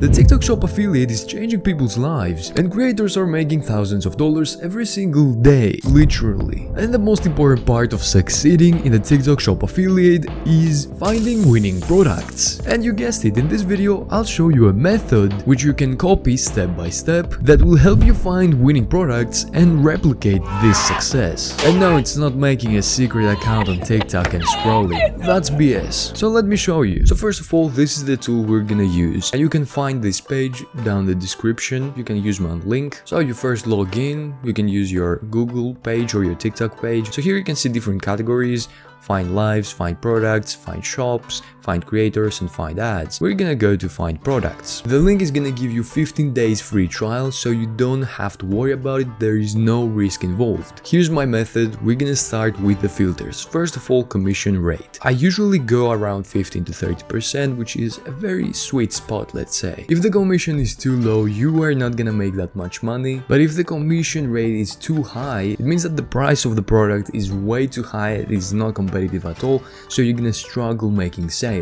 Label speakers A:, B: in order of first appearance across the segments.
A: The TikTok Shop affiliate is changing people's lives, and creators are making thousands of dollars every single day, literally. And the most important part of succeeding in the TikTok Shop affiliate is finding winning products. And you guessed it, in this video I'll show you a method which you can copy step by step that will help you find winning products and replicate this success. And no, it's not making a secret account on TikTok and scrolling. That's BS. So let me show you. So first of all, this is the tool we're gonna use, and you can find this page down the description. You can use my link. So you first log in, you can use your Google page or your TikTok page. So here you can see different categories: find lives, find products, find shops, find creators, and find ads. We're gonna go to find products. The link is gonna give you 15 days free trial, so you don't have to worry about it. There is no risk involved. Here's my method. We're gonna start with the filters. First of all, commission rate. I usually go around 15 to 30%, which is a very sweet spot, let's say. If the commission is too low, you are not gonna make that much money. But if the commission rate is too high, it means that the price of the product is way too high. It is not competitive at all, so you're gonna struggle making sales.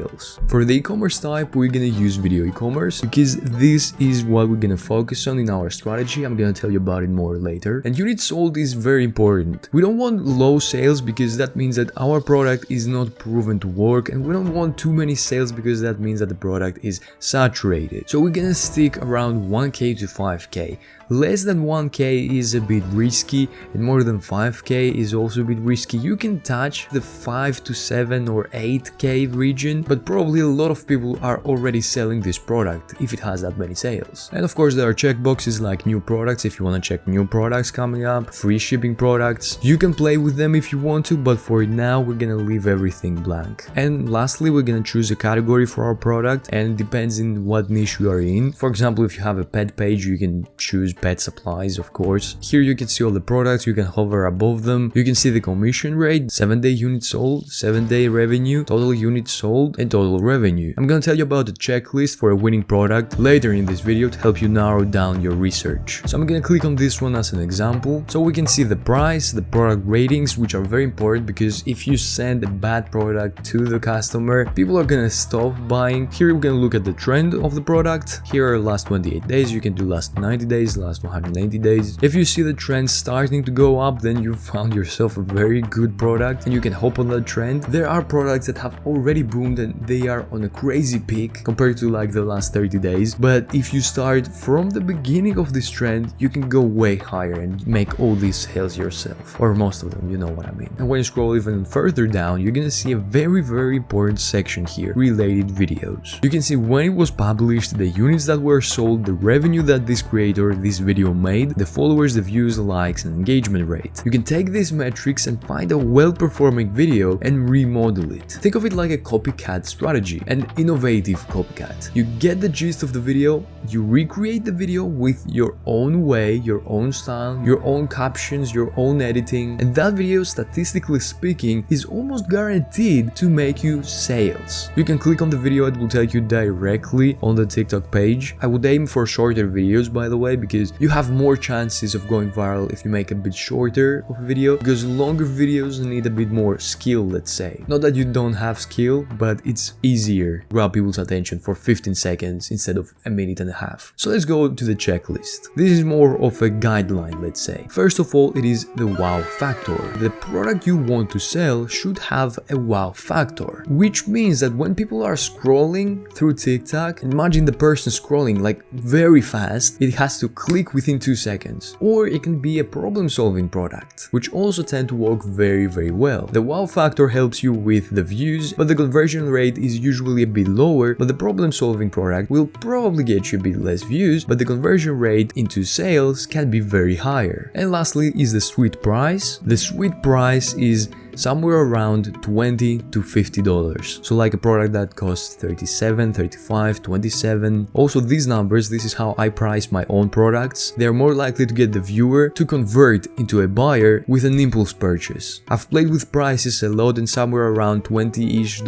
A: For the e-commerce type, we're gonna use video e-commerce because this is what we're gonna focus on in our strategy. I'm gonna tell you about it more later. And units sold is very important. We don't want low sales because that means that our product is not proven to work, and we don't want too many sales because that means that the product is saturated. So we're gonna stick around 1k to 5k. Less than 1k is a bit risky, and more than 5k is also a bit risky. You can touch the 5 to 7 or 8k region, but probably a lot of people are already selling this product if it has that many sales. And of course there are checkboxes like new products if you want to check new products coming up, free shipping products. You can play with them if you want to, but for now we're gonna leave everything blank. And lastly, we're gonna choose a category for our product, and it depends in what niche you are in. For example, if you have a pet page, you can choose pet supplies, of course. Here you can see all the products, you can hover above them, you can see the commission rate, 7-day units sold, 7-day revenue, total units sold, and total revenue. I'm gonna tell you about the checklist for a winning product later in this video to help you narrow down your research. So I'm gonna click on this one as an example. So we can see the price, the product ratings, which are very important because if you send a bad product to the customer, people are gonna stop buying. Here we're gonna look at the trend of the product. Here are last 28 days, you can do last 90 days, last 180 days. If you see the trend starting to go up, then you found yourself a very good product and you can hop on that trend. There are products that have already boomed and they are on a crazy peak compared to like the last 30 days. But if you start from the beginning of this trend, you can go way higher and make all these sales yourself, or most of them, you know what I mean. And when you scroll even further down, you're gonna see a very important section here, related videos. You can see when it was published, the units that were sold, the revenue that this creator, this video made, the followers, the views, the likes, and engagement rate. You can take these metrics and find a well-performing video and remodel it. Think of it like a copycat strategy, an innovative copycat. You get the gist of the video, you recreate the video with your own way, your own style, your own captions, your own editing, and that video, statistically speaking, is almost guaranteed to make you sales. You can click on the video, it will take you directly on the TikTok page. I would aim for shorter videos, by the way, because you have more chances of going viral if you make a bit shorter of a video, because longer videos need a bit more skill, let's say. Not that you don't have skill, but it's easier to grab people's attention for 15 seconds instead of a minute and a half. So let's go to the checklist. This is more of a guideline, let's say. First of all, it is the wow factor. The product you want to sell should have a wow factor, which means that when people are scrolling through TikTok, imagine the person scrolling like very fast, it has to click within 2 seconds. Or it can be a problem-solving product, which also tend to work very well. The wow factor helps you with the views, but the conversion rate is usually a bit lower, but the problem-solving product will probably get you a bit less views, but the conversion rate into sales can be very higher. And lastly is the sweet price. The sweet price is somewhere around $20 to $50. So like a product that costs 37, 35, 27. Also these numbers, this is how I price my own products. They are more likely to get the viewer to convert into a buyer with an impulse purchase. I've played with prices a lot, and somewhere around $20-ish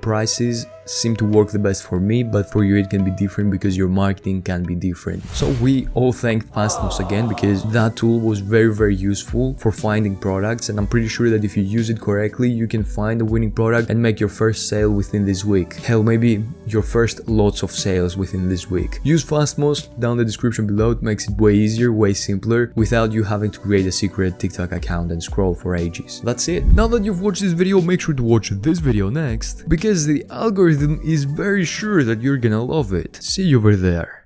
A: prices seem to work the best for me, but for you it can be different because your marketing can be different. So we all thank Fastmost again, because that tool was very useful for finding products, and I'm pretty sure that if you use it correctly, you can find a winning product and make your first sale within this week. Hell, maybe your first lots of sales within this week. Use Fastmost down in the description below. It makes it way easier, way simpler, without you having to create a secret TikTok account and scroll for ages. That's it. Now that you've watched this video, make sure to watch this video next, because the algorithm is very sure that you're gonna love it. See you over there.